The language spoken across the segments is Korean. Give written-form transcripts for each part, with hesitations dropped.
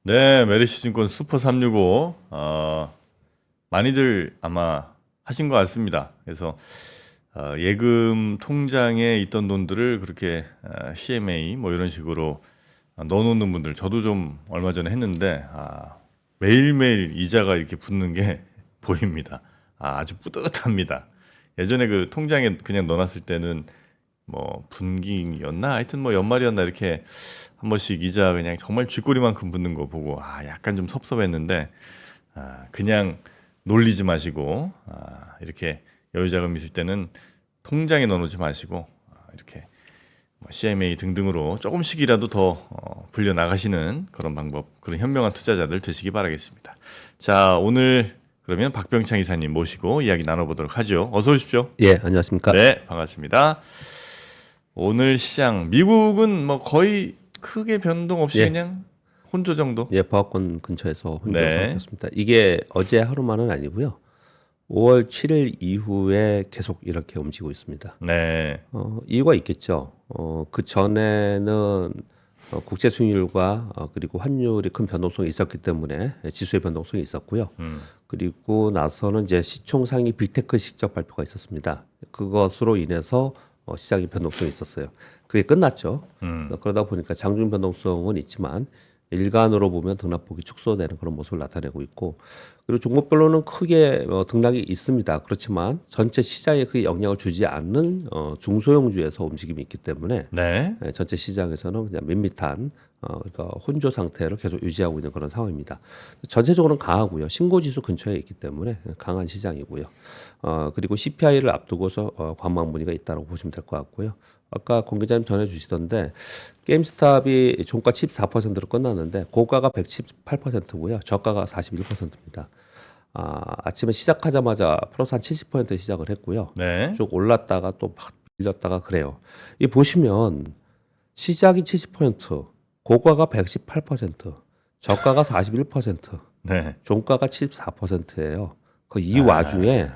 네, 메리시증권 슈퍼 365 많이들 아마 하신 것 같습니다. 그래서 예금 통장에 있던 돈들을 그렇게 CMA 뭐 이런 식으로 넣어놓는 분들 저도 좀 얼마 전에 했는데 매일매일 이자가 이렇게 붙는 게 보입니다. 아주 뿌듯합니다. 예전에 그 통장에 그냥 넣어놨을 때는 뭐 분기였나 하여튼 뭐 연말이었나 이렇게 한 번씩 이자 그냥 정말 쥐꼬리만큼 붙는 거 보고 약간 좀 섭섭했는데 그냥 놀리지 마시고 이렇게 여유자금 있을 때는 통장에 넣어놓지 마시고 이렇게 뭐 CMA 등등으로 조금씩이라도 더 불려 나가시는 그런 방법, 그런 현명한 투자자들 되시기 바라겠습니다. 자, 오늘 그러면 박병창 이사님 모시고 이야기 나눠보도록 하죠. 어서 오십시오. 예, 안녕하십니까. 네, 반갑습니다. 오늘 시장 미국은 뭐 거의 크게 변동 없이 예. 그냥 혼조 정도. 예, 보합권 근처에서 혼조 네. 상태였습니다. 이게 어제 하루만은 아니고요. 5월 7일 이후에 계속 이렇게 움직이고 있습니다. 네. 이유가 있겠죠. 그 전에는 국제 수익률과 그리고 환율이 큰 변동성이 있었기 때문에 지수의 변동성이 있었고요. 그리고 나서는 이제 시총 상위 빅테크 실적 발표가 있었습니다. 그것으로 인해서 시장의 변동성이 있었어요. 그게 끝났죠. 그러다 보니까 장중 변동성은 있지만 일간으로 보면 등락폭이 축소되는 그런 모습을 나타내고 있고, 그리고 종목별로는 크게 등락이 있습니다. 그렇지만 전체 시장에 그 영향을 주지 않는 중소형주에서 움직임이 있기 때문에 네. 전체 시장에서는 그냥 밋밋한 그러니까 혼조 상태를 계속 유지하고 있는 그런 상황입니다. 전체적으로는 강하고요. 신고지수 근처에 있기 때문에 강한 시장이고요. 그리고 CPI를 앞두고서 관망 분위기가 있다고 보시면 될 것 같고요. 아까 공 기자님 전해주시던데 게임스탑이 종가 74%로 끝났는데 고가가 118%고요. 저가가 41%입니다. 아침에 시작하자마자 플러스 한 70% 시작을 했고요. 네. 쭉 올랐다가 또 막 밀렸다가 그래요. 이 보시면 시작이 70%, 고가가 118%, 저가가 41%, 네. 종가가 74%예요. 그 이 와중에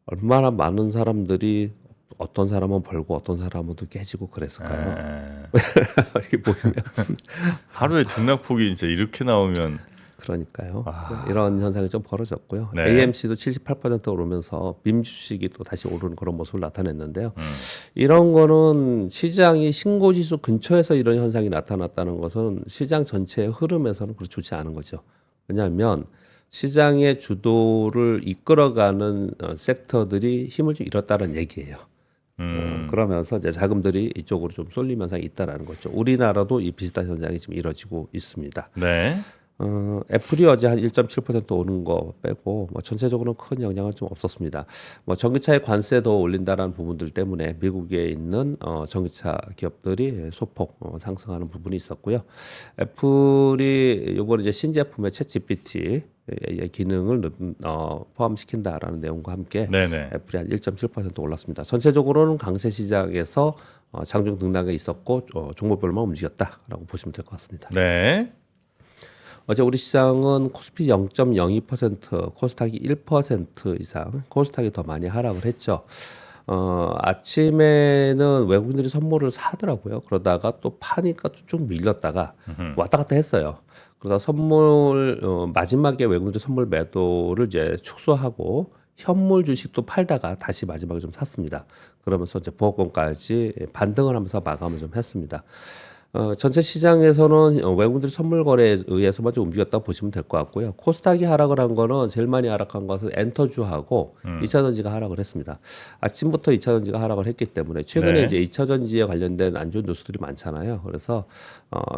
얼마나 많은 사람들이 어떤 사람은 벌고 어떤 사람은 또 깨지고 그랬을까요? 이렇게 보시면 하루에 등락폭이 이제 이렇게 나오면 그러니까요. 이런 현상이 좀 벌어졌고요. 네. AMC도 78% 오르면서 빔 주식이 또 다시 오르는 그런 모습을 나타냈는데요. 이런 거는 시장이 신고지수 근처에서 이런 현상이 나타났다는 것은 시장 전체의 흐름에서는 그렇게 좋지 않은 거죠. 왜냐하면 시장의 주도를 이끌어가는 섹터들이 힘을 좀 잃었다는 얘기예요. 그러면서 이제 자금들이 이쪽으로 좀 쏠림 현상이 있다라는 거죠. 우리나라도 이 비슷한 현상이 지금 이뤄지고 있습니다. 네. 애플이 어제 한 1.7% 오는 거 빼고 뭐 전체적으로는 큰 영향은 좀 없었습니다. 뭐 전기차의 관세 더 올린다라는 부분들 때문에 미국에 있는 전기차 기업들이 소폭 상승하는 부분이 있었고요. 애플이 이번에 이제 신제품의 챗GPT 기능을 포함시킨다라는 내용과 함께 네네. 애플이 한 1.7% 올랐습니다. 전체적으로는 강세 시장에서 장중 등락이 있었고 종목별로만 움직였다라고 보시면 될 것 같습니다. 네. 어제 우리 시장은 코스피 0.02%, 코스닥이 1% 이상, 코스닥이 더 많이 하락을 했죠. 아침에는 외국인들이 선물을 사더라고요. 그러다가 또 파니까 쭉 밀렸다가 왔다 갔다 했어요. 그러다 선물, 마지막에 외국인들 선물 매도를 이제 축소하고 현물 주식도 팔다가 다시 마지막에 좀 샀습니다. 그러면서 이제 보합권까지 반등을 하면서 마감을 좀 했습니다. 전체 시장에서는 외국인들 선물 거래에 의해서만 좀 움직였다고 보시면 될 것 같고요. 코스닥이 하락을 한 거는 제일 많이 하락한 것은 엔터주하고 2차전지가 하락을 했습니다. 아침부터 2차전지가 하락을 했기 때문에 최근에 네. 이제 2차전지에 관련된 안 좋은 뉴스들이 많잖아요. 그래서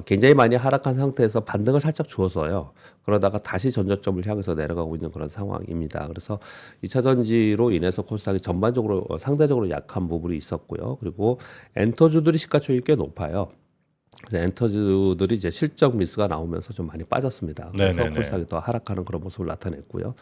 굉장히 많이 하락한 상태에서 반등을 살짝 주어서요. 그러다가 다시 전저점을 향해서 내려가고 있는 그런 상황입니다. 그래서 2차전지로 인해서 코스닥이 전반적으로 상대적으로 약한 부분이 있었고요. 그리고 엔터주들이 시가총액이 꽤 높아요. 그래서 엔터주들이 이제 실적 미스가 나오면서 좀 많이 빠졌습니다. 그래서 네네네. 코스닥이 더 하락하는 그런 모습을 나타냈고요.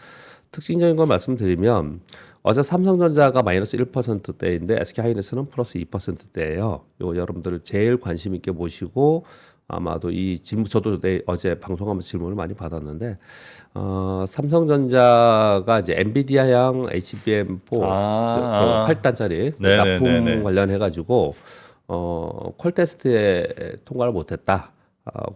특징적인 걸 말씀드리면 어제 삼성전자가 마이너스 1%대인데 SK하이닉스는 플러스 2%대예요. 요 여러분들 제일 관심 있게 보시고 아마도 이 질문 저도 어제 방송하면서 질문을 많이 받았는데 삼성전자가 이제 엔비디아양 HBM4 8단짜리 네네네네. 납품 관련해 가지고 콜 테스트에 통과를 못했다.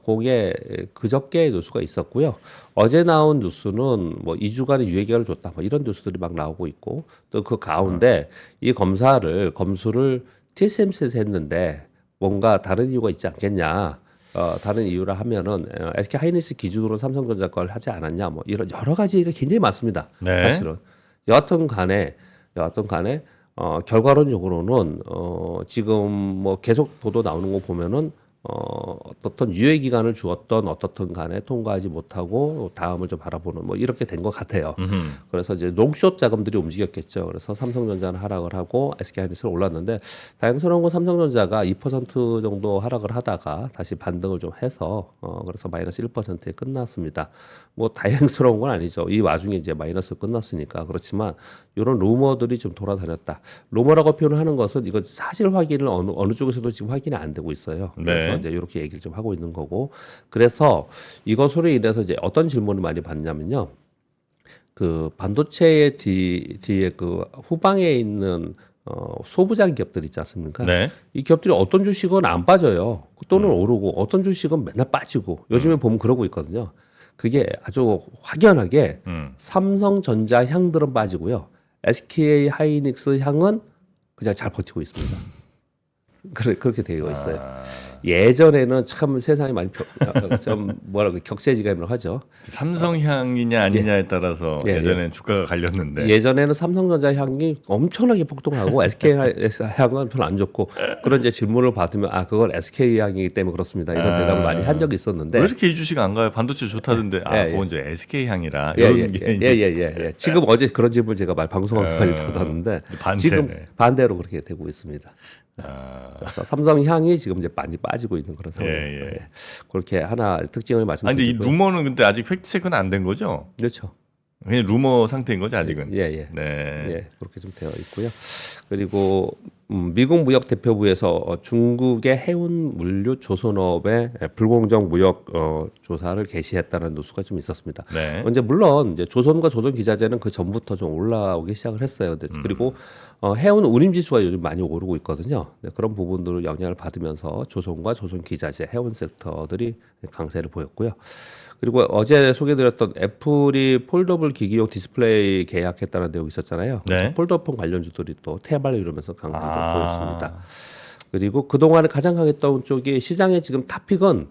그게 그저께의 뉴스가 있었고요. 어제 나온 뉴스는 뭐 2주간의 유예 기간을 줬다. 뭐 이런 뉴스들이 막 나오고 있고 또 그 가운데 이 검수를 TSMC에서 했는데 뭔가 다른 이유가 있지 않겠냐. 다른 이유라 하면은 SK 하이닉스 기준으로 삼성전자 걸 하지 않았냐. 뭐 이런 여러 가지 얘기가 굉장히 많습니다. 네. 사실은 여하튼 간에 결과론적으로는 지금 뭐 계속 보도 나오는 거 보면은 어떤 유예 기간을 주었던 어떻든 간에 통과하지 못하고 다음을 좀 바라보는 뭐 이렇게 된 것 같아요. 그래서 이제 롱숏 자금들이 움직였겠죠. 그래서 삼성전자는 하락을 하고 SK하이닉스는 올랐는데 다행스러운 건 삼성전자가 2% 정도 하락을 하다가 다시 반등을 좀 해서 그래서 마이너스 1%에 끝났습니다. 뭐 다행스러운 건 아니죠. 이 와중에 이제 마이너스 끝났으니까. 그렇지만 이런 루머들이 좀 돌아다녔다. 루머라고 표현하는 것은 이거 사실 확인을 어느 쪽에서도 지금 확인이 안 되고 있어요. 그래서 네. 이제 이렇게 얘기를 좀 하고 있는 거고. 그래서 이것으로 인해서 이제 어떤 질문을 많이 받냐면요. 그 반도체의 뒤에 그 후방에 있는 소부장 기업들 있지 않습니까? 네. 이 기업들이 어떤 주식은 안 빠져요. 또는 오르고 어떤 주식은 맨날 빠지고 요즘에 보면 그러고 있거든요. 그게 아주 확연하게 삼성전자 향들은 빠지고요. SK 하이닉스 향은 그냥 잘 버티고 있습니다. 그렇게 되어 있어요. 예전에는 참 세상이 많이 좀 뭐라고 격세지감을 하죠. 삼성향이냐 아니냐에 따라서 예, 예전엔 주가가 갈렸는데 예전에는 삼성전자 향이 엄청나게 폭등하고 SK 향은 별로 안 좋고 그런 이제 질문을 받으면 그건 SK 향이기 때문에 그렇습니다. 이런 대답을 많이 한 적이 있었는데 왜 이렇게 이 주식 안 가요? 반도체 좋다던데 예. 그건 이제 SK 향이라 이런 게 이제 지금 어제 그런 질문 제가 방송하면서 많이 받았는데 반대네. 지금 반대로 그렇게 되고 있습니다. 그래서 삼성 향이 지금 이제 많이 빠지고 있는 그런 상황이에요. 예. 예. 그렇게 하나 특징을 근데 이 말씀드리고요. 루머는 근데 아직 팩트 체크는 안 된 거죠? 그렇죠. 그냥 루머 상태인 거죠 아직은. 예. 네. 예, 그렇게 좀 되어 있고요. 그리고 미국 무역 대표부에서 중국의 해운 물류 조선업의 불공정 무역 조사를 개시했다는 뉴스가 좀 있었습니다. 네. 이제 물론 이제 조선과 조선 기자재는 그 전부터 좀 올라오기 시작을 했어요. 근데 그리고 해운 운임 지수가 요즘 많이 오르고 있거든요. 네, 그런 부분들을 영향을 받으면서 조선과 조선 기자재 해운 섹터들이 강세를 보였고요. 그리고 어제 소개드렸던 애플이 폴더블 기기용 디스플레이 계약했다는 내용이 있었잖아요. 그래서 네. 폴더폰 관련주들이 또 태발을 이루면서 강세를 좀 보였습니다. 그리고 그동안에 가장 강했던 쪽이 시장의 지금 탑픽은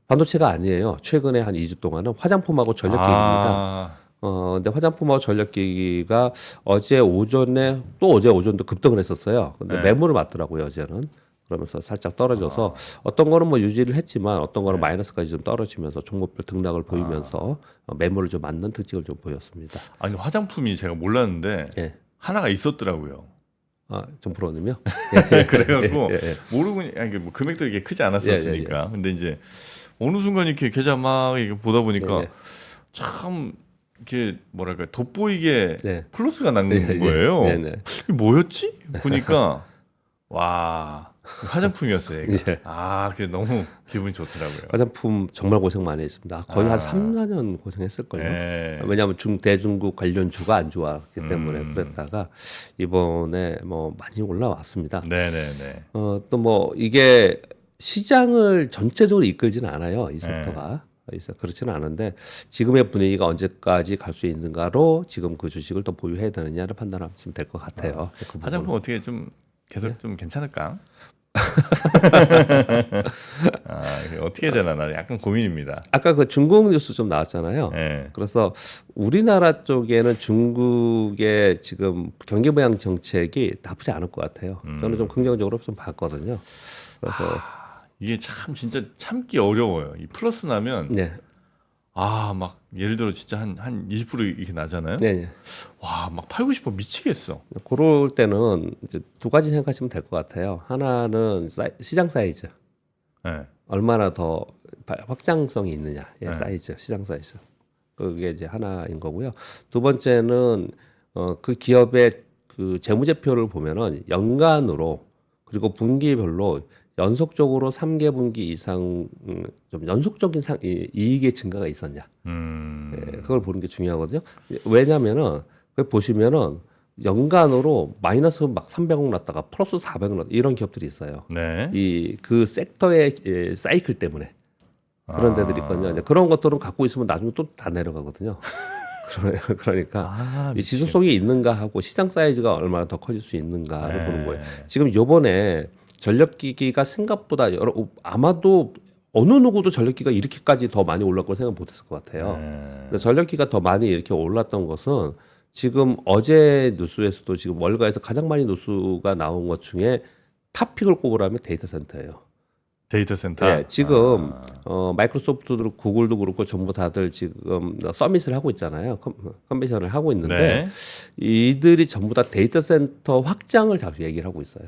반도체가 아니에요. 최근에 한 2주 동안은 화장품하고 전력기기입니다. 근데 화장품하고 전력기기가 어제 오전도 급등을 했었어요. 근데 매물을 맞더라고요, 어제는. 그러면서 살짝 떨어져서 어떤 거는 뭐 유지를 했지만 어떤 거는 마이너스까지 좀 떨어지면서 종목별 등락을 보이면서 매물을 좀 맞는 특징을 좀 보였습니다. 아니 화장품이 제가 몰랐는데 예. 하나가 있었더라고요. 좀 불어넣으면 그래갖고 예. 모르고 아니 뭐 금액도 이게 크지 않았었으니까. 근데 이제 어느 순간 이렇게 계좌 막 이렇게 보다 보니까 예. 참 이렇게 뭐랄까 돋보이게 네. 플러스가 난 거예요. 네네. 이게 뭐였지? 보니까 와 화장품이었어요. 얘가. 예. 그게 너무 기분이 좋더라고요. 화장품 정말 고생 많이 했습니다. 거의 한 3, 4년 고생했을걸요. 네. 왜냐하면 대중국 관련주가 안 좋았기 때문에 그랬다가 이번에 뭐 많이 올라왔습니다. 네네네. 또 뭐 이게 시장을 전체적으로 이끌지는 않아요. 이 섹터가. 그렇지는 않은데 지금의 분위기가 언제까지 갈 수 있는가로 지금 그 주식을 또 보유해야 되느냐를 판단하면 될 것 같아요. 그 부분은. 화장품 어떻게 좀 계속 좀 괜찮을까? 어떻게 해야 되나 나 약간 고민입니다. 아까 그 중국 뉴스 좀 나왔잖아요. 네. 그래서 우리나라 쪽에는 중국의 지금 경기 부양 정책이 나쁘지 않을 것 같아요. 저는 좀 긍정적으로 좀 봤거든요. 그래서 이게 참 진짜 참기 어려워요. 이 플러스 나면 네, 막 예를 들어 진짜 한 20% 이렇게 나잖아요. 네. 와, 막 팔고 싶어 미치겠어. 그럴 때는 이제 두 가지 생각하시면 될 것 같아요. 하나는 시장 사이즈, 네. 얼마나 더 확장성이 있느냐, 사이즈, 시장 사이즈. 그게 이제 하나인 거고요. 두 번째는 그 기업의 그 재무제표를 보면은 연간으로 그리고 분기별로 연속적으로 3개분기 이상 좀 연속적인 이익의 증가가 있었냐. 그걸 보는 게 중요하거든요. 왜냐면은 그 보시면은 연간으로 마이너스 막 300억 났다가 플러스 400억 났다 이런 기업들이 있어요. 네. 이 그 섹터의 사이클 때문에. 그런 데들이 있거든요. 이제 그런 것들은 갖고 있으면 나중에 또 다 내려가거든요. 그러니까 이 지속성이 있는가 하고 시장 사이즈가 얼마나 더 커질 수 있는가를 보는 거예요. 지금 요번에 전력기기가 생각보다 아마도 어느 누구도 전력기가 이렇게까지 더 많이 올랐을 거 생각 못했을 것 같아요. 근데 전력기가 더 많이 이렇게 올랐던 것은 지금 어제 뉴스에서도 지금 월가에서 가장 많이 뉴스가 나온 것 중에 탑픽을 꼽으라면 데이터 센터예요. 데이터 센터. 네, 지금 마이크로소프트도 그렇고 구글도 그렇고 전부 다들 지금 서밋을 하고 있잖아요. 컨벤션을 하고 있는데 이들이 전부 다 데이터 센터 확장을 자주 얘기를 하고 있어요.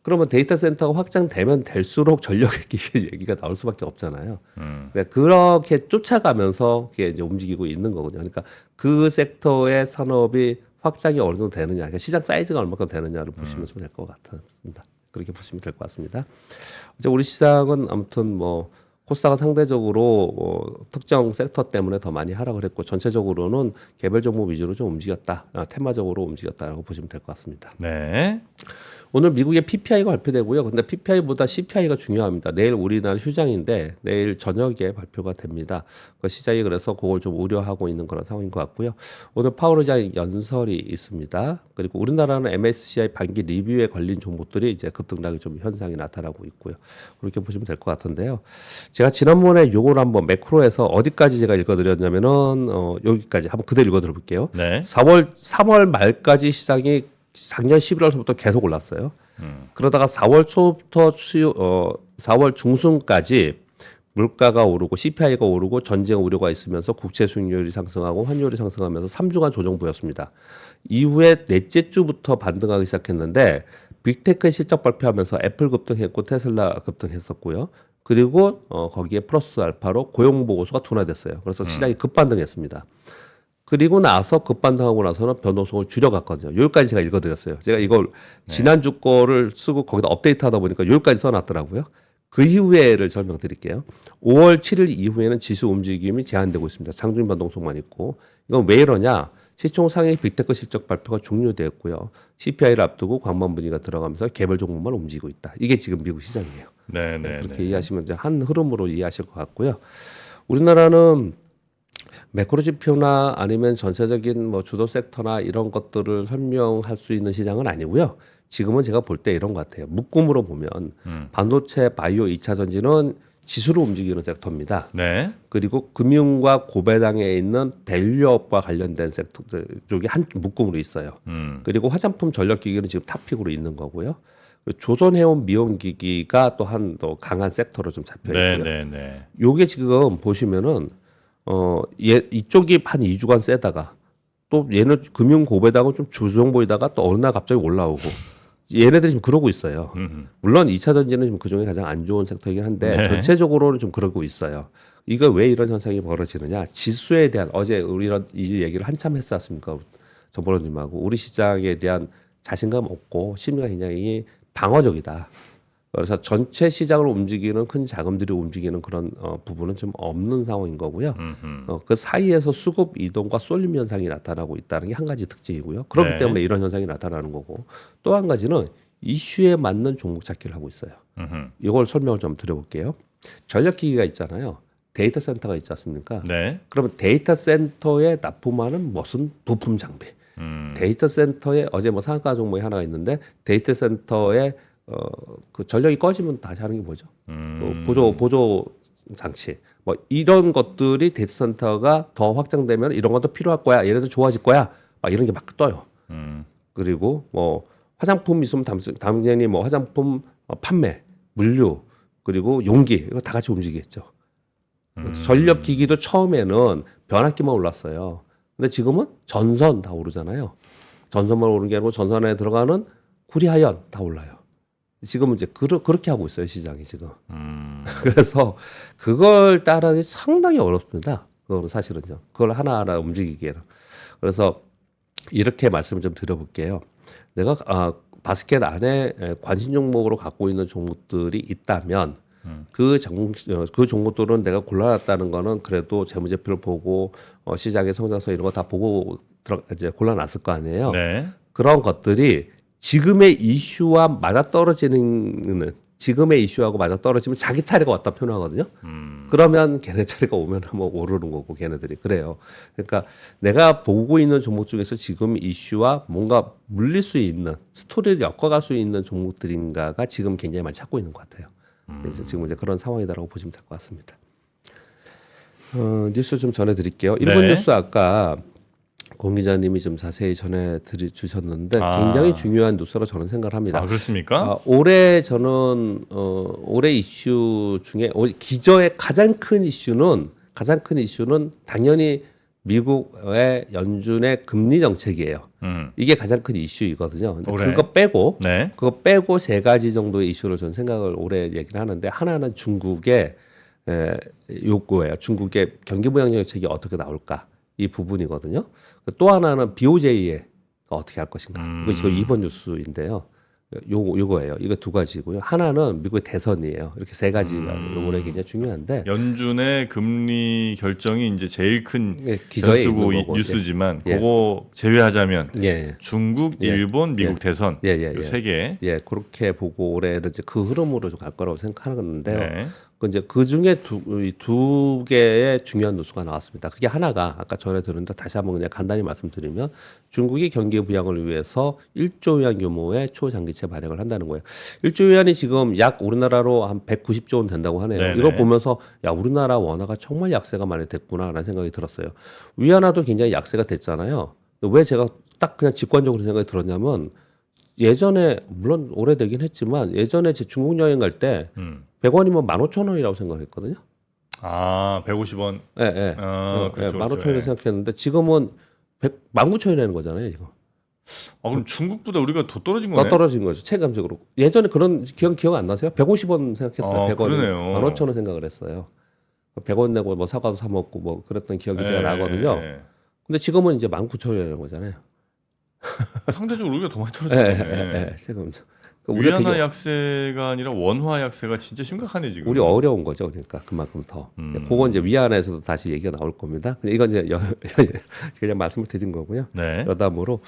그러면 데이터 센터가 확장되면 될수록 전력의 얘기가 나올 수밖에 없잖아요. 그러니까 그렇게 쫓아가면서 이게 이제 움직이고 있는 거거든요. 그러니까 그 섹터의 산업이 확장이 어느 정도 되느냐, 그러니까 시장 사이즈가 얼마큼 되느냐를 보시면 될 것 같습니다. 그렇게 보시면 될 것 같습니다. 이제 우리 시장은 아무튼 뭐 코스닥은 상대적으로 특정 섹터 때문에 더 많이 하락을 했고 전체적으로는 개별 종목 위주로 좀 움직였다, 테마적으로 움직였다라고 보시면 될 것 같습니다. 네. 오늘 미국의 PPI가 발표되고요. 근데 PPI보다 CPI가 중요합니다. 내일 우리나라 휴장인데 내일 저녁에 발표가 됩니다. 그 시장이 그래서 그걸 좀 우려하고 있는 그런 상황인 것 같고요. 오늘 파월 의장 연설이 있습니다. 그리고 우리나라는 MSCI 반기 리뷰에 걸린 종목들이 이제 급등락의 좀 현상이 나타나고 있고요. 그렇게 보시면 될 것 같은데요. 제가 지난번에 요걸 한번 매크로에서 어디까지 제가 읽어드렸냐면은 여기까지 한번 그대로 읽어드려볼게요. 네. 3월 말까지 시장이 작년 11월부터 계속 올랐어요. 그러다가 4월 초부터 4월 중순까지 물가가 오르고 CPI가 오르고 전쟁 우려가 있으면서 국채 수익률이 상승하고 환율이 상승하면서 3주간 조정 보였습니다. 이후에 넷째 주부터 반등하기 시작했는데 빅테크 실적 발표하면서 애플 급등했고 테슬라 급등했었고요. 그리고 거기에 플러스 알파로 고용 보고서가 둔화됐어요. 그래서 시장이 급반등했습니다. 그리고 나서 급반등하고 나서는 변동성을 줄여갔거든요. 여기까지 제가 읽어드렸어요. 제가 이걸 지난주 거를 쓰고 거기다 업데이트하다 보니까 여기까지 써놨더라고요. 그 이후에를 설명드릴게요. 5월 7일 이후에는 지수 움직임이 제한되고 있습니다. 장중 변동성만 있고. 이건 왜 이러냐? 시총 상위 빅테크 실적 발표가 종료되었고요. CPI를 앞두고 관망 분위기가 들어가면서 개별 종목만 움직이고 있다. 이게 지금 미국 시장이에요. 네. 그렇게 이해하시면 이제 한 흐름으로 이해하실 것 같고요. 우리나라는 매크로 지표나 아니면 전체적인 뭐 주도 섹터나 이런 것들을 설명할 수 있는 시장은 아니고요. 지금은 제가 볼 때 이런 것 같아요. 묶음으로 보면 반도체, 바이오, 2차 전지는 지수로 움직이는 섹터입니다. 네. 그리고 금융과 고배당에 있는 밸류업과 관련된 섹터 쪽이 한 묶음으로 있어요. 그리고 화장품 전력기기는 지금 탑픽으로 있는 거고요. 조선해운 미용기기가 또 한 더 강한 섹터로 좀 잡혀 있고요. 네. 요게 지금 보시면은 이쪽이 한 2주간 세다가 또 얘는 금융 고배당은 좀 조정 보이다가 또 어느 날 갑자기 올라오고 얘네들이 지금 그러고 있어요. 물론 2차 전지는 지금 그중에 가장 안 좋은 섹터이긴 한데 전체적으로는 좀 그러고 있어요. 이거 왜 이런 현상이 벌어지느냐? 지수에 대한 어제 우리는 이 얘기를 한참 했었습니까? 정보로님하고 우리 시장에 대한 자신감 없고 심리가 굉장히 방어적이다. 그래서 전체 시장을 움직이는 큰 자금들이 움직이는 그런 부분은 좀 없는 상황인 거고요. 그 사이에서 수급 이동과 쏠림 현상이 나타나고 있다는 게 한 가지 특징이고요. 그렇기 때문에 이런 현상이 나타나는 거고 또 한 가지는 이슈에 맞는 종목 찾기를 하고 있어요. 이걸 설명을 좀 드려볼게요. 전력기기가 있잖아요. 데이터 센터가 있지 않습니까? 네. 그러면 데이터 센터에 납품하는 무슨 부품 장비. 데이터 센터에 어제 뭐 상한가 종목이 하나가 있는데 데이터 센터에 그 전력이 꺼지면 다시 하는 게 뭐죠? 보조 장치. 뭐 이런 것들이 데이터 센터가 더 확장되면 이런 것도 필요할 거야. 얘네들 좋아질 거야. 막 이런 게 막 떠요. 그리고 뭐 화장품 있으면 당연히 뭐 화장품 판매, 물류, 그리고 용기 이거 다 같이 움직이겠죠. 전력 기기도 처음에는 변압기만 올랐어요. 근데 지금은 전선 다 오르잖아요. 전선만 오르는 게 아니고 전선에 들어가는 구리하연 다 올라요. 지금은 이제 그렇게 하고 있어요, 시장이 지금. 그래서 그걸 따라하기 상당히 어렵습니다. 그거는 사실은요. 그걸 하나하나 움직이기에는. 그래서 이렇게 말씀을 좀 드려볼게요. 내가 바스켓 안에 관심 종목으로 갖고 있는 종목들이 있다면 그 종목들은 내가 골라놨다는 거는 그래도 재무제표를 보고 시장의 성장성 이런 거 다 보고 이제 골라놨을 거 아니에요. 네. 그런 것들이 지금의 이슈와 맞아떨어지는 지금의 이슈하고 맞아 떨어지면 자기 차례가 왔다 표현하거든요. 그러면 걔네 차례가 오면 뭐 오르는 거고 걔네들이 그래요. 그러니까 내가 보고 있는 종목 중에서 지금 이슈와 뭔가 물릴 수 있는 스토리를 엮어갈 수 있는 종목들인가가 지금 굉장히 많이 찾고 있는 것 같아요. 그래서 지금 이제 그런 상황이다라고 보시면 될 것 같습니다. 뉴스 좀 전해드릴게요. 일본 네. 뉴스 아까 공 기자님이 좀 자세히 전해주셨는데 굉장히 중요한 뉴스로 저는 생각을 합니다. 아, 그렇습니까? 올해 저는 올해 이슈 중에 기저의 가장 큰 이슈는 당연히 미국의 연준의 금리 정책이에요. 이게 가장 큰 이슈이거든요. 근데 올해? 그거 빼고 네. 세 가지 정도의 이슈를 저는 생각을 올해 얘기를 하는데 하나는 중국의 요구예요. 중국의 경기 부양 정책이 어떻게 나올까 이 부분이거든요. 또 하나는 BOJ가 어떻게 할 것인가. 이거 지금 이번 뉴스인데요. 요거예요. 이거 두 가지고요. 하나는 미국의 대선이에요. 이렇게 세 가지가 올해 굉장히 중요한데 연준의 금리 결정이 이제 제일 큰 기저에 변수고 있는 거고. 뉴스지만 예. 그거 제외하자면 예. 중국, 일본, 미국 대선 예. 세 개. 예, 그렇게 보고 올해는 이제 그 흐름으로 좀 갈 거라고 생각하는데요. 네. 그 중에 두 개의 중요한 뉴스가 나왔습니다. 그게 하나가 아까 전에 들었는데 다시 한번 그냥 간단히 말씀드리면 중국이 경기 부양을 위해서 1조 위안 규모의 초장기채 발행을 한다는 거예요. 1조 위안이 지금 약 우리나라로 한 190조 원 된다고 하네요. 네네. 이거 보면서 야 우리나라 원화가 정말 약세가 많이 됐구나라는 생각이 들었어요. 위안화도 굉장히 약세가 됐잖아요. 왜 제가 딱 그냥 직관적으로 생각이 들었냐면 예전에 물론 오래되긴 했지만 예전에 제 중국 여행 갈 때 100원이면 15,000원이라고 생각했거든요. 아, 150원. 예. 그렇죠, 15,000원이라고 그렇죠. 생각했는데 지금은 19,000원이라는 거잖아요, 지금. 아, 그럼 중국보다 우리가 더 떨어진 더 거네. 떨어진 거죠, 체감적으로. 예전에 그런 기억 안 나세요? 150원 생각했어요. 100원. 그러네요. 15,000원 생각을 했어요. 100원 내고 뭐 사과도 사 먹고 뭐 그랬던 기억이 제가 나거든요. 예. 근데 지금은 이제 19,000원이라는 거잖아요. 상대적으로 우리가 더 많이 떨어졌네. 지금. 우리가 위안화 되게 약세가 아니라 원화 약세가 진짜 심각하네 지금. 우리 어려운 거죠, 그러니까 그만큼 더. 그건 이제 위안화에서도 다시 얘기가 나올 겁니다. 근데 이건 이제 그냥 말씀을 드린 거고요. 네. 여담으로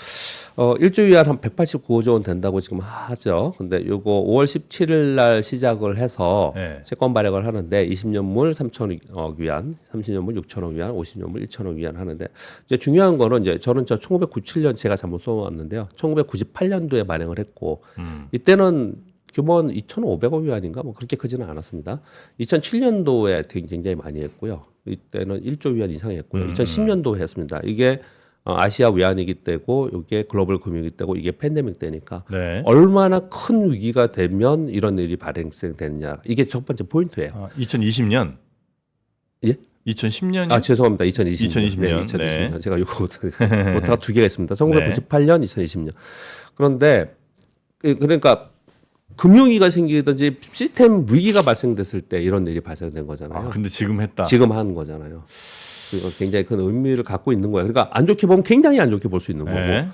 1조 위안 한 189조 원 된다고 지금 하죠. 근데 요거 5월 17일 날 시작을 해서 네. 채권 발행을 하는데 20년물 3천억 위안, 30년물 6천억 위안, 50년물 1천억 위안 하는데 이제 중요한 거는 이제 저는 1997년 제가 잘못 써왔는데요. 1998년도에 발행을 했고 이때는 규모는 2,500억 위안인가 뭐 그렇게 크지는 않았습니다. 2007년도에 굉장히 많이 했고요. 이때는 1조 위안 이상 했고요. 2010년도에 했습니다. 이게 아시아 위안위기 때고 이게 글로벌 금융위기 때고 이게 팬데믹 때니까 네. 얼마나 큰 위기가 되면 이런 일이 발생되느냐. 이게 첫 번째 포인트예요. 2020년. 예? 2010년이 죄송합니다. 2020년. 2020년. 네, 2020년. 네. 제가 이거 다 두 개가 있습니다. 1998년, 2020년. 그런데 그러니까 금융위기가 생기든지 시스템 위기가 발생됐을 때 이런 일이 발생된 거잖아요. 근데 지금 했다. 지금 하는 거잖아요. 그리고 굉장히 큰 의미를 갖고 있는 거예요. 그러니까 안 좋게 보면 굉장히 안 좋게 볼 수 있는 거고 네.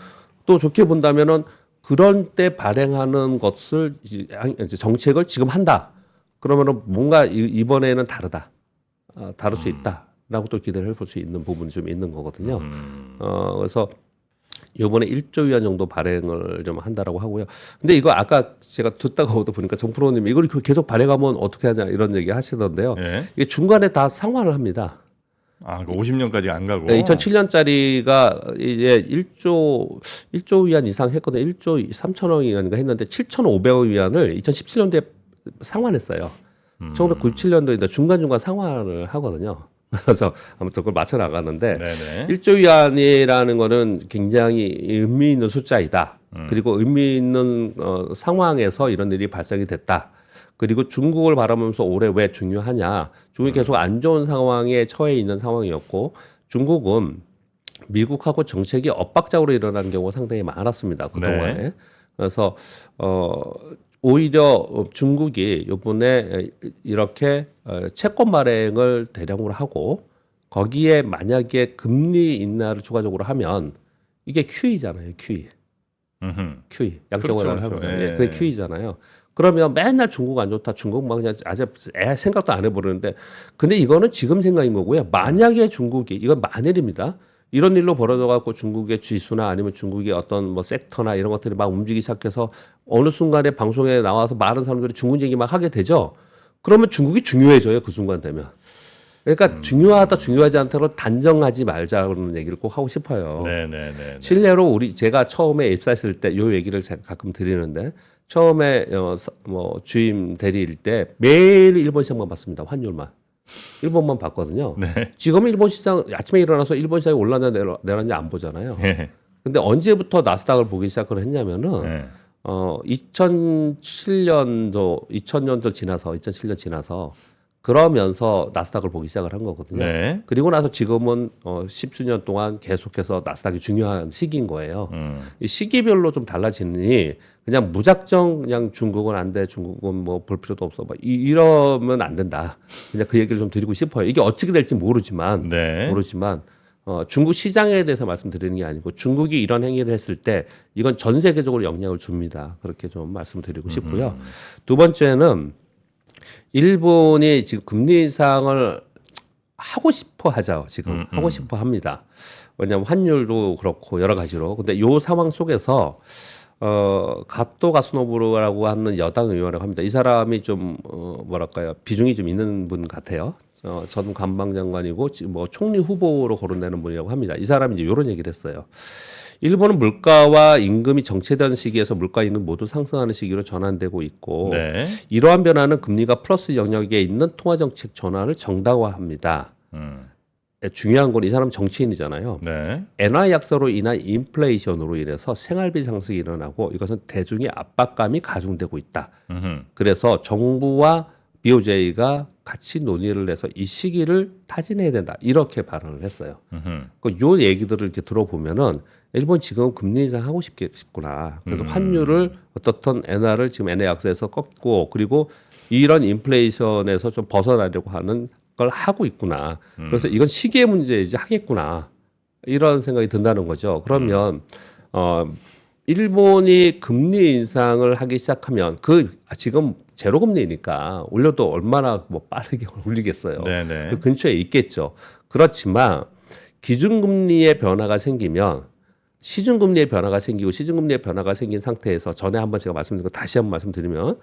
또 좋게 본다면은 그런 때 발행하는 것을 이제 정책을 지금 한다. 그러면은 뭔가 이번에는 다르다. 다를 수 있다라고 또 기대를 해볼 수 있는 부분이 좀 있는 거거든요. 그래서 이번에 1조 위안 정도 발행을 좀 한다라고 하고요. 근데 이거 아까 제가 듣다가 오다 보니까 정프로님 이걸 계속 발행하면 어떻게 하냐 이런 얘기 하시던데요. 네. 이게 중간에 다 상환을 합니다. 그 50년까지 안 가고. 네, 2007년짜리가 이제 1조 위안 이상 했거든요. 1조 3천억이라는가 했는데 7,500억 위안을 2017년도에 상환했어요. 1997년도에 중간중간 상환을 하거든요. 그래서 아무튼 그걸 맞춰 나가는데 네네. 1조 위안이라는 거는 굉장히 의미 있는 숫자이다. 그리고 의미 있는 상황에서 이런 일이 발생이 됐다. 그리고 중국을 바라보면서 올해 왜 중요하냐. 중국이 계속 안 좋은 상황에 처해 있는 상황이었고 중국은 미국하고 정책이 엇박자로 일어나는 경우가 상당히 많았습니다. 그동안에. 네. 그래서 오히려 중국이 이번에 이렇게 채권 발행을 대량으로 하고 거기에 만약에 금리 인하를 추가적으로 하면 이게 QE잖아요. QE. QE. 양적완화를 그렇죠, 하면서. 그렇죠. 예, 그게 QE잖아요. 그러면 맨날 중국 안 좋다. 중국 막 그냥 아주 생각도 안 해보는데 근데 이거는 지금 생각인 거고요. 만약에 중국이 이건 만일입니다. 이런 일로 벌어져 갖고 중국의 지수나 아니면 중국의 어떤 뭐 섹터나 이런 것들이 막 움직이기 시작해서 어느 순간에 방송에 나와서 많은 사람들이 중국 얘기 막 하게 되죠. 그러면 중국이 중요해져요. 그 순간 되면. 그러니까 중요하다 중요하지 않다를 단정하지 말자는 얘기를 꼭 하고 싶어요. 네네네. 실례로 제가 처음에 입사했을 때 요 얘기를 제가 가끔 드리는데 처음에 뭐 주임 대리일 때 매일 일본 시장만 봤습니다. 환율만. 일본만 봤거든요. 네. 지금 일본 시장 아침에 일어나서 일본 시장이 올랐냐 내렸냐 안 보잖아요. 네. 근데 언제부터 나스닥을 보기 시작을 했냐면은 네. 2007년도 2007년 지나서 그러면서 나스닥을 보기 시작을 한 거거든요. 네. 그리고 나서 지금은 10주년 동안 계속해서 나스닥이 중요한 시기인 거예요. 이 시기별로 좀 달라지니 그냥 무작정 그냥 중국은 안 돼, 중국은 뭐 볼 필요도 없어, 뭐 이러면 안 된다. 그냥 그 얘기를 좀 드리고 싶어요. 이게 어떻게 될지 모르지만 네. 중국 시장에 대해서 말씀드리는 게 아니고 중국이 이런 행위를 했을 때 이건 전 세계적으로 영향을 줍니다. 그렇게 좀 말씀드리고 싶고요. 두 번째는 일본이 지금 금리 인상을 하고 싶어 하죠. 지금 하고 싶어 합니다. 왜냐하면 환율도 그렇고 여러 가지로. 근데 요 상황 속에서 가토 가스노부라고 하는 여당 의원이라고 합니다. 이 사람이 좀 뭐랄까요 비중이 좀 있는 분 같아요. 전 관방장관이고 뭐 총리 후보로 거론되는 분이라고 합니다. 이 사람이 이제 이런 얘기를 했어요. 일본은 물가와 임금이 정체된 시기에서 물가 임금 모두 상승하는 시기로 전환되고 있고 네. 이러한 변화는 금리가 플러스 영역에 있는 통화정책 전환을 정당화합니다. 중요한 건 이 사람은 정치인이잖아요. 네. 엔화 약세로 인한 인플레이션으로 인해서 생활비 상승이 일어나고 이것은 대중의 압박감이 가중되고 있다. 그래서 정부와 BOJ가 같이 논의를 해서 이 시기를 타진해야 된다. 이렇게 발언을 했어요. 요 얘기들을 이렇게 들어보면은 일본 지금 금리 인상 하고 싶구나. 그래서 환율을 어떻든 엔화를 지금 엔화 약세에서 꺾고 그리고 이런 인플레이션에서 좀 벗어나려고 하는 걸 하고 있구나. 그래서 이건 시기의 문제이지 하겠구나. 이런 생각이 든다는 거죠. 그러면 일본이 금리 인상을 하기 시작하면 지금 제로 금리니까 올려도 얼마나 뭐 빠르게 올리겠어요. 네네. 그 근처에 있겠죠. 그렇지만 기준금리의 변화가 생기면 시중금리의 변화가 생기고 시중금리의 변화가 생긴 상태에서 전에 한번 제가 말씀드린 거 다시 한번 말씀드리면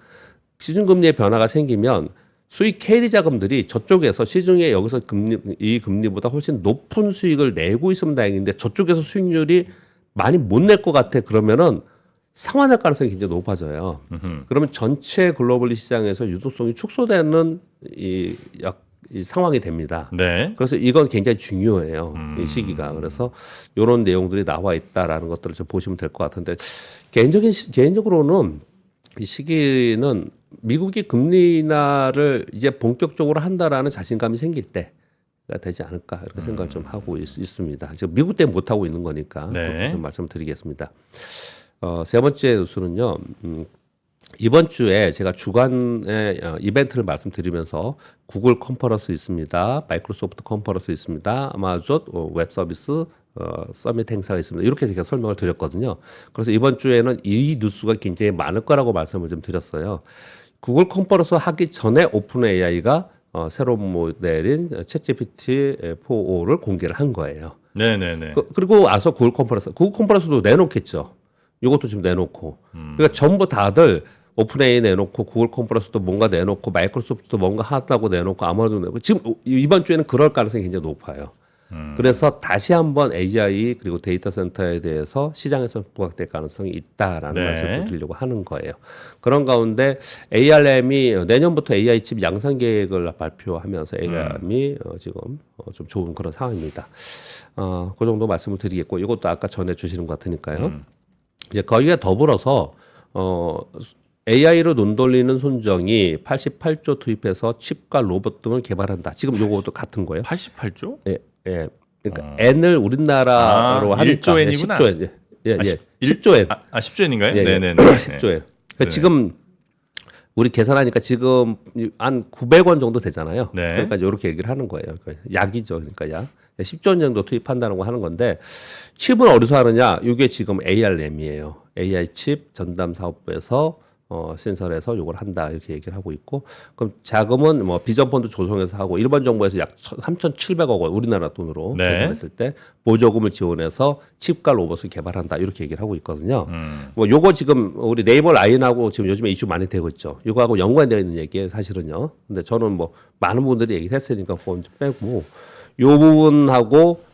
시중금리의 변화가 생기면 수익 캐리 자금들이 저쪽에서 시중에 여기서 이 금리보다 훨씬 높은 수익을 내고 있으면 다행인데 저쪽에서 수익률이 많이 못 낼 것 같아. 그러면은 상환할 가능성이 굉장히 높아져요. 그러면 전체 글로벌 시장에서 유동성이 축소되는 이 상황이 됩니다. 네. 그래서 이건 굉장히 중요해요. 이 시기가. 그래서 이런 내용들이 나와 있다라는 것들을 좀 보시면 될 것 같은데 개인적으로는 이 시기는 미국이 금리 인하를 이제 본격적으로 한다라는 자신감이 생길 때가 되지 않을까 이렇게 생각을 좀 하고 있습니다. 지금 미국 때문에 못 하고 있는 거니까 네. 그렇게 좀 말씀드리겠습니다. 세 번째 뉴스는요. 이번 주에 제가 주간에 이벤트를 말씀드리면서 구글 컨퍼런스 있습니다. 마이크로소프트 컨퍼런스 있습니다. 아마존 웹 서비스 서밋 행사가 있습니다. 이렇게 제가 설명을 드렸거든요. 그래서 이번 주에는 이 뉴스가 굉장히 많을 거라고 말씀을 좀 드렸어요. 구글 컨퍼런스 하기 전에 오픈 AI가 새로운 모델인 챗GPT-4.5를 공개를 한 거예요. 네네네. 그리고 와서 구글 컨퍼런스도 내놓겠죠. 이것도 지금 내놓고. 그러니까 전부 다들 오픈 AI 내놓고 구글 컨퍼런스도 뭔가 내놓고 마이크로소프트도 뭔가 하다고 내놓고 아마존도 내놓고 지금 이번 주에는 그럴 가능성이 굉장히 높아요. 그래서 다시 한번 AI 그리고 데이터 센터에 대해서 시장에서 부각될 가능성이 있다라는 네. 말씀을 좀 드리려고 하는 거예요. 그런 가운데 ARM이 내년부터 AI 칩 양산 계획을 발표하면서 ARM이 지금 좀 좋은 그런 상황입니다. 그 정도 말씀을 드리겠고 이것도 아까 전해 주시는 것 같으니까요. 이제 거기에 더불어서 AI로 눈 돌리는 손정이 88조 투입해서 칩과 로봇 등을 개발한다. 지금 요것도 같은 거예요. 88조? 예, 예. 그러니까 N을 우리나라로 하니까 1조 N이구나. 10조 N. 예, 예. 10조 10조 N. 10조 N인가요? 예, 예. 네네네. 10조 N. 그러니까 지금 우리 계산하니까 지금 한 900원 정도 되잖아요. 네. 그러니까 이렇게 얘기를 하는 거예요. 그러니까 약이죠. 그러니까 약. 10조 원 정도 투입한다는 거 하는 건데 칩은 어디서 하느냐? 이게 지금 ARM이에요. AI 칩 전담 사업부에서 신설해서 요걸 한다 이렇게 얘기를 하고 있고 그럼 자금은 뭐 비전펀드 조성해서 하고 일본 정부에서 약 3,700억 원 우리나라 돈으로 네. 계산했을 때 보조금을 지원해서 칩과 로봇을 개발한다 이렇게 얘기를 하고 있거든요. 뭐 요거 지금 우리 네이버 라인하고 지금 요즘에 이슈 많이 되고 있죠. 요거하고 연관되어 있는 얘기예요, 사실은요. 근데 저는 뭐 많은 분들이 얘기를 했으니까 그건 좀 빼고 요 부분하고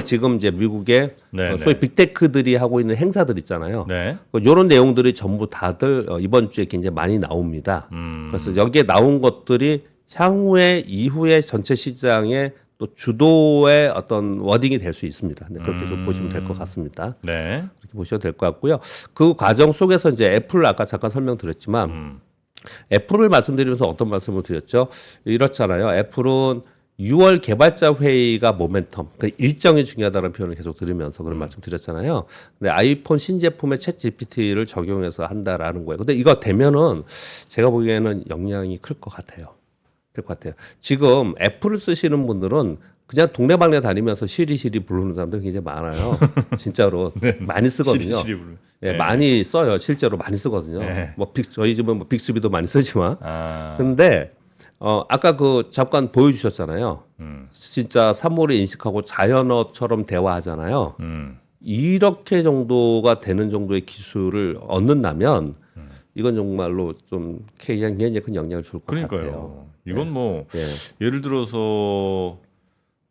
지금 이제 미국의 네, 소위 네. 빅테크들이 하고 있는 행사들 있잖아요. 네. 이런 내용들이 전부 다들 이번 주에 굉장히 많이 나옵니다. 그래서 여기에 나온 것들이 향후에 이후에 전체 시장의 또 주도의 어떤 워딩이 될 수 있습니다. 네, 그렇게 좀 보시면 될 것 같습니다. 네. 그렇게 보셔도 될 것 같고요. 그 과정 속에서 이제 애플 아까 잠깐 설명드렸지만 애플을 말씀드리면서 어떤 말씀을 드렸죠? 이렇잖아요. 애플은 6월 개발자 회의가 모멘텀, 그러니까 일정이 중요하다는 표현을 계속 들으면서 그런 말씀 드렸잖아요. 근데 아이폰 신제품에 챗 GPT를 적용해서 한다라는 거예요. 근데 이거 되면은 제가 보기에는 영향이 클 것 같아요. 될 것 같아요. 지금 애플을 쓰시는 분들은 그냥 동네방네 다니면서 시리 부르는 사람들 굉장히 많아요. 진짜로 많이 쓰거든요. 시리 부르. 예, 많이 써요. 실제로 많이 쓰거든요. 네. 뭐 저희 집은 뭐 빅스비도 많이 쓰지만. 아. 근데 아까 그 잠깐 보여주셨잖아요. 진짜 사물을 인식하고 자연어처럼 대화하잖아요. 이렇게 정도가 되는 정도의 기술을 얻는다면 이건 정말로 좀 굉장히 큰 영향을 줄 것 같아요. 그러니까요. 이건 뭐 예. 예를 들어서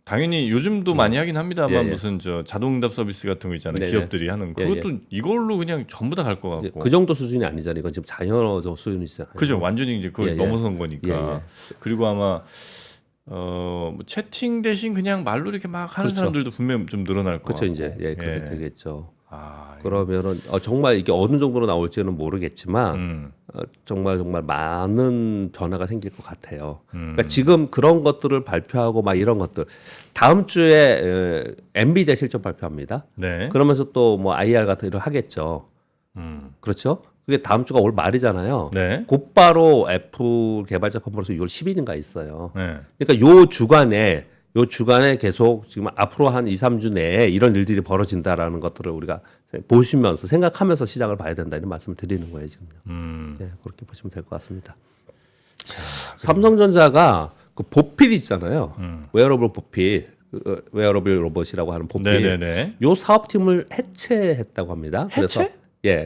당연히 요즘도 많이 하긴 합니다만 예, 예. 무슨 저 자동응답 서비스 같은 거 있잖아요. 네네. 기업들이 하는 예, 그것도 이걸로 그냥 전부 다 갈 것 같고. 그 정도 수준이 아니잖아요. 이건 지금 자연어 수준이잖아요. 그죠. 완전히 이제 그걸 예, 예. 넘어선 거니까. 예, 예. 그리고 아마 뭐 채팅 대신 그냥 말로 이렇게 막 하는 그렇죠. 사람들도 분명 좀 늘어날 것 그렇죠. 같고. 이제 그렇게 되겠죠. 아, 그러면은 정말 이게 어느 정도로 나올지는 모르겠지만 정말 많은 변화가 생길 것 같아요. 그러니까 지금 그런 것들을 발표하고 막 이런 것들 다음 주에 엔비디아 실적 발표합니다. 네. 그러면서 또 뭐 IR 같은 걸 하겠죠. 그렇죠? 그게 다음 주가 올 말이잖아요. 네. 곧바로 애플 개발자 컨퍼런스 6월 10일인가 있어요. 네. 그러니까 요 주간에 계속 지금 앞으로 한 2, 3주 내에 이런 일들이 벌어진다라는 것들을 우리가 보시면서 생각하면서 시장을 봐야 된다 이런 말씀을 드리는 거예요, 지금요. 예, 그렇게 보시면 될 것 같습니다. 삼성전자가 그 보핏 있잖아요. 웨어러블 보핏, 웨어러블 로봇이라고 하는 보핏. 네네네. 요 사업팀을 해체했다고 합니다. 그래서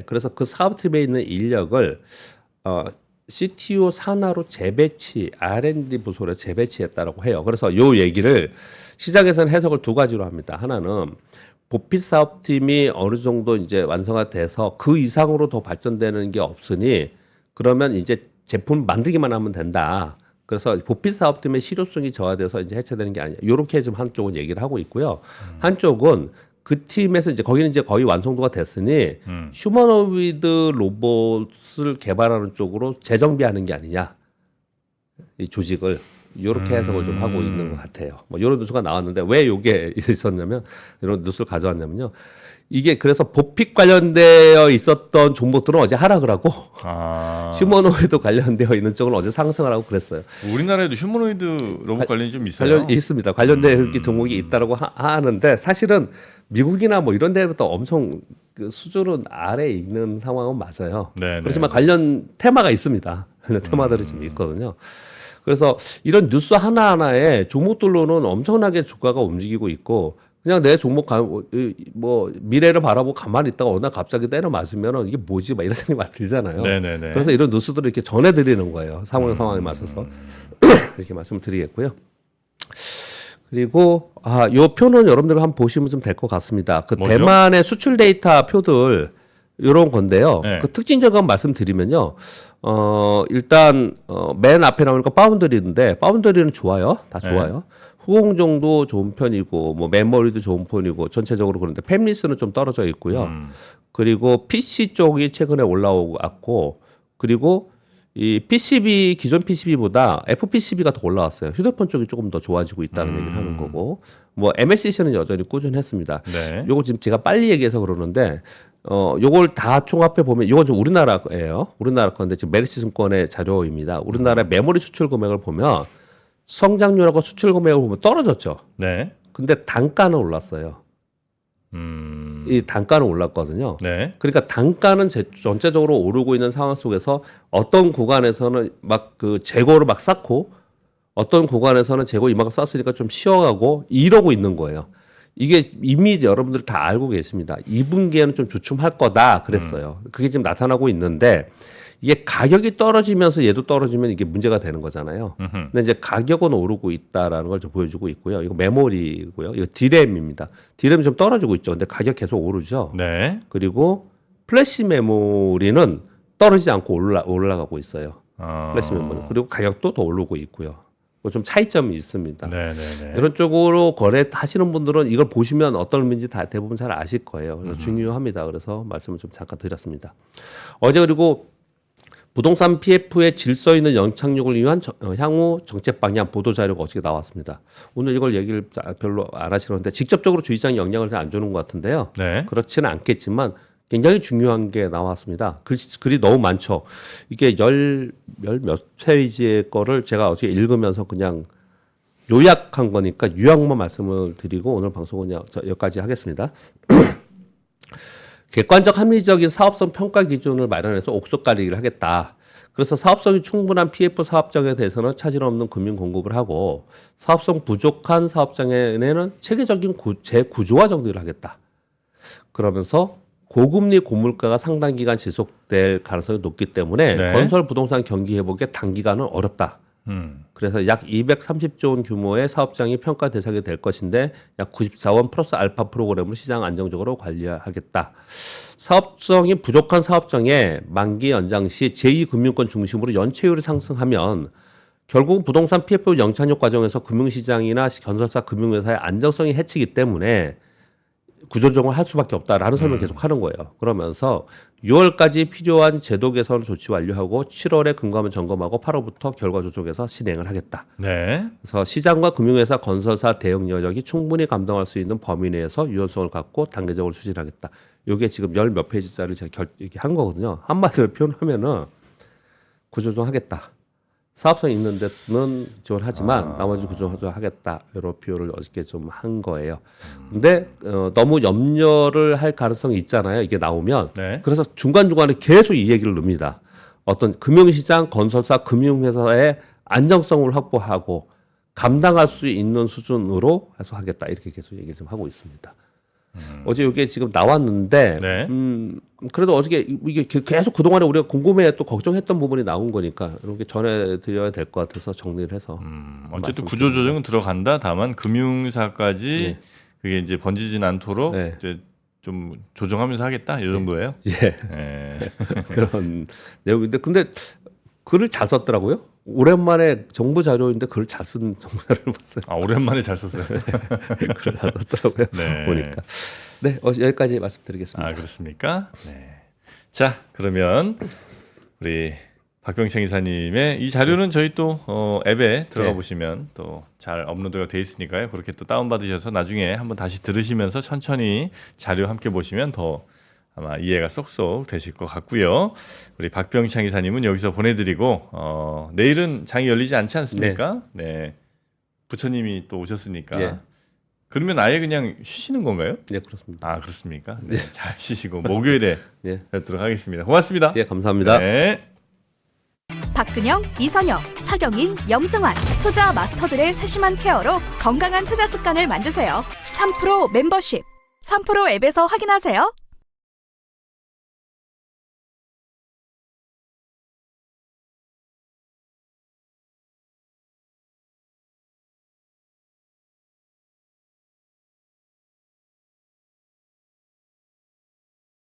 그래서 그 사업팀에 있는 인력을 CTO 산하로 재배치, R&D 부서로 재배치했다라고 해요. 그래서 요 얘기를 시장에서는 해석을 두 가지로 합니다. 하나는 보핏 사업팀이 어느 정도 이제 완성화 돼서 그 이상으로 더 발전되는 게 없으니 그러면 이제 제품 만들기만 하면 된다. 그래서 보핏 사업팀의 실효성이 저하돼서 이제 해체되는 게 아니냐. 요렇게 좀 한쪽은 얘기를 하고 있고요. 한쪽은 그 팀에서 이제 거기는 이제 거의 완성도가 됐으니 휴머노이드 로봇을 개발하는 쪽으로 재정비하는 게 아니냐 이 조직을 이렇게 해석을 좀 하고 있는 것 같아요. 뭐 이런 뉴스가 나왔는데 왜 이게 있었냐면 이런 뉴스를 가져왔냐면요. 이게 그래서 보핏 관련되어 있었던 종목들은 어제 하락을 하고 휴머노이드 관련되어 있는 쪽은 어제 상승을 하고 그랬어요. 우리나라에도 휴머노이드 로봇 관련이 좀 있어요. 있습니다. 관련된 종목이 있다라고 하는데 사실은 미국이나 뭐 이런 데부터 엄청 그 수준은 아래에 있는 상황은 맞아요. 네네. 그렇지만 관련 테마가 있습니다. 테마들이 좀 있거든요. 그래서 이런 뉴스 하나하나에 종목들로는 엄청나게 주가가 움직이고 있고 그냥 내 종목 뭐 미래를 바라보고 가만히 있다가 어느 날 갑자기 때려 맞으면은 이게 뭐지 막 이런 생각이 막 들잖아요. 네네네. 그래서 이런 뉴스들을 이렇게 전해드리는 거예요. 상황에 맞춰서 이렇게 말씀을 드리겠고요. 그리고 요 표는 여러분들 한번 보시면 좀 될 것 같습니다. 그 뭐죠? 대만의 수출 데이터 표들 이런 건데요. 네. 그 특징적인 말씀드리면요. 일단 맨 앞에 나오니까 파운드리인데 파운드리는 좋아요. 다 좋아요. 후공정도 좋은 편이고 뭐 메모리도 좋은 편이고 전체적으로 그런데 팹리스는 좀 떨어져 있고요. 그리고 PC 쪽이 최근에 올라왔고 그리고 이 PCB 기존 PCB보다 FPCB가 더 올라왔어요. 휴대폰 쪽이 조금 더 좋아지고 있다는 얘기를 하는 거고 뭐 MLCC는 여전히 꾸준했습니다. 네. 요거 지금 제가 빨리 얘기해서 그러는데 요걸 다 총합해 보면 요건 좀 우리나라 거예요. 우리나라 건데 지금 메리츠 증권의 자료입니다. 우리나라 메모리 수출 금액을 보면 성장률하고 수출 금액을 보면 떨어졌죠. 네. 근데 단가는 올랐어요. 이 단가는 올랐거든요. 네. 그러니까 단가는 전체적으로 오르고 있는 상황 속에서 어떤 구간에서는 막 그 재고를 막 쌓고 어떤 구간에서는 재고 이만큼 쌓았으니까 좀 쉬어가고 이러고 있는 거예요. 이게 이미 여러분들 다 알고 계십니다. 2분기에는 좀 주춤할 거다 그랬어요. 그게 지금 나타나고 있는데 이게 가격이 떨어지면서 얘도 떨어지면 이게 문제가 되는 거잖아요. 근데 이제 가격은 오르고 있다라는 걸 좀 보여주고 있고요. 이거 메모리고요. 이거 디램입니다. 디램이 좀 떨어지고 있죠. 근데 가격 계속 오르죠. 네. 그리고 플래시 메모리는 떨어지지 않고 올라가고 있어요. 플래시 메모리. 그리고 가격도 더 오르고 있고요. 뭐 좀 차이점이 있습니다. 네네네. 이런 쪽으로 거래하시는 분들은 이걸 보시면 어떤 의미인지 다 대부분 잘 아실 거예요. 그래서 중요합니다. 그래서 말씀을 좀 잠깐 드렸습니다. 어제 그리고 부동산 PF의 질서 있는 영착륙을 위한 향후 정책 방향 보도 자료가 어저께 나왔습니다. 오늘 이걸 얘기를 별로 안 하시는데 직접적으로 주의장에 영향을 잘 안 주는 것 같은데요. 네. 그렇지는 않겠지만 굉장히 중요한 게 나왔습니다. 글이 너무 많죠. 이게 열 몇 페이지의 거를 제가 어저께 읽으면서 그냥 요약한 거니까 요약만 말씀을 드리고 오늘 방송은 여기까지 하겠습니다. 객관적 합리적인 사업성 평가 기준을 마련해서 옥석 가리기를 하겠다. 그래서 사업성이 충분한 PF 사업장에 대해서는 차질 없는 금융 공급을 하고 사업성 부족한 사업장에는 체계적인 재구조화 정리를 하겠다. 그러면서 고금리 고물가가 상당 기간 지속될 가능성이 높기 때문에 네. 건설 부동산 경기 회복에 단기간은 어렵다. 그래서 약 230조 원 규모의 사업장이 평가 대상이 될 것인데 약 94원 플러스 알파 프로그램을 시장 안정적으로 관리하겠다. 사업성이 부족한 사업장에 만기 연장 시 제2금융권 중심으로 연체율이 상승하면 결국 부동산 PF 영착륙 과정에서 금융시장이나 건설사 금융회사의 안정성이 해치기 때문에 구조조정을 할 수밖에 없다라는 설명을 계속 하는 거예요. 그러면서 6월까지 필요한 제도 개선 조치 완료하고 7월에 금감원 점검하고 8월부터 결과 조정해서 실행을 하겠다. 네. 그래서 시장과 금융회사, 건설사 대응 여력이 충분히 감당할 수 있는 범위 내에서 유연성을 갖고 단계적으로 추진하겠다. 이게 지금 열 몇 페이지짜리 제가 한 거거든요. 한마디로 표현하면은 구조조정하겠다. 사업성 있는 데는 지원하지만 나머지 구조조정하겠다. 이런 표현을 어저께 좀 한 거예요. 근데 너무 염려를 할 가능성이 있잖아요. 이게 나오면. 네. 그래서 중간중간에 계속 이 얘기를 넣습니다. 어떤 금융시장, 건설사, 금융회사의 안정성을 확보하고 감당할 수 있는 수준으로 해서 하겠다. 이렇게 계속 얘기 좀 하고 있습니다. 어제 이게 지금 나왔는데, 네. 그래도 어저께 이게 계속 그동안에 우리가 궁금해 또 걱정했던 부분이 나온 거니까 이렇게 전해드려야 될 것 같아서 정리를 해서. 어쨌든 구조조정은 들어간다. 다만 금융사까지 네. 그게 이제 번지진 않도록 네. 이제 좀 조정하면서 하겠다. 이 정도예요. 예. 네. 그런 내용인데, 근데 글을 잘 썼더라고요. 오랜만에 정부 자료인데 글을 잘 쓴 정부 자료를 봤어요. 아, 오랜만에 잘 썼어요. 글을 잘 썼더라고요. 네. 보니까. 네, 여기까지 말씀드리겠습니다. 아, 그렇습니까? 네. 자, 그러면 우리 박병창 이사님의 이 자료는 저희 또 앱에 들어가 네. 보시면 또 잘 업로드가 돼 있으니까요. 그렇게 또 다운 받으셔서 나중에 한번 다시 들으시면서 천천히 자료 함께 보시면 더 아마 이해가 쏙쏙 되실 것 같고요. 우리 박병창 이사님은 여기서 보내드리고 내일은 장이 열리지 않지 않습니까? 네. 부처님이 또 오셨으니까. 예. 그러면 아예 그냥 쉬시는 건가요? 네, 그렇습니다. 아, 그렇습니까? 네. 잘 쉬시고 목요일에 예. 뵙도록 하겠습니다. 고맙습니다. 예, 감사합니다. 네. 박근영, 이선영, 사경인, 염승환 투자 마스터들의 세심한 케어로 건강한 투자 습관을 만드세요. 3프로 멤버십 3프로 앱에서 확인하세요.